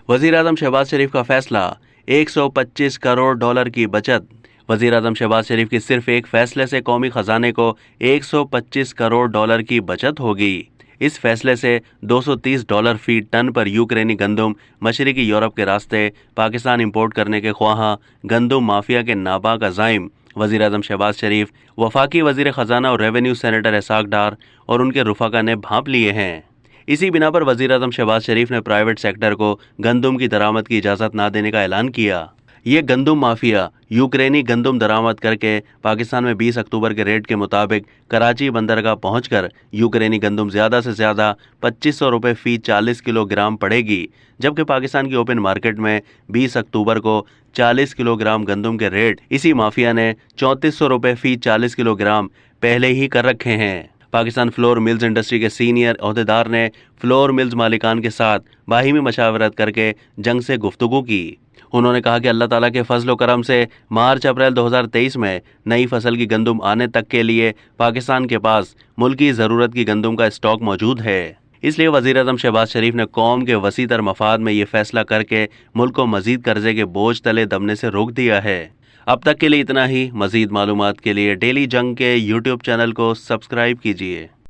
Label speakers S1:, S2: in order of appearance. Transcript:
S1: वजीर आजम शहबाज शरीफ का फैसला, 125 करोड़ डॉलर की बचत। वजीर आजम शहबाज शरीफ की सिर्फ एक फैसले से कौमी खजाने को 125 करोड़ डॉलर की बचत होगी। इस फैसले से $230 फी टन पर यूक्रेनी गंदम मशरकी यूरोप के रास्ते पाकिस्तान इंपोर्ट करने के ख्वाहा गंदम माफिया के नाबाक अज़ाइम वजीर आजम शहबाज शरीफ, वफाकी वजीर खजाना और रेवेन्यू सेनेटर इसहाक डार और उनके रुफाका ने भांप लिए हैं। इसी बिना पर वजीर आजम शहबाज शरीफ ने प्राइवेट सेक्टर को गंदम की दरामद की इजाज़त न देने का ऐलान किया। ये गंदम माफिया यूक्रेनी गंदम दरामद करके पाकिस्तान में 20 अक्टूबर के रेट के मुताबिक कराची बंदरगाह पहुंचकर यूक्रेनी गंदम ज़्यादा से ज़्यादा 2500 रुपये फ़ी 40 किलोग्राम पड़ेगी, जबकि पाकिस्तान की ओपन मार्केट में 20 अक्टूबर को 40 किलोग्राम गंदम के रेट इसी माफिया ने 3400 रुपये फ़ी 40 किलोग्राम पहले ही कर रखे हैं। पाकिस्तान फ्लोर मिल्स इंडस्ट्री के सीनियर अहदेदार ने फ्लोर मिल्स मालिकान के साथ बाहिमी मशावरत करके जंग से गुफ्तगू की। उन्होंने कहा कि अल्लाह ताला के फजल व करम से मार्च अप्रैल 2023 में नई फसल की गंदम आने तक के लिए पाकिस्तान के पास मुल्की ज़रूरत की गंदम का स्टॉक मौजूद है। इसलिए वज़ीर आज़म शहबाज शरीफ ने कौम के वसी तर मफाद में ये फैसला करके मुल्क को मजीद कर्जे के बोझ तले दबने से रोक दिया है। अब तक के लिए इतना ही। मजीद मालूमात के लिए डेली जंग के यूट्यूब चैनल को सब्सक्राइब कीजिए।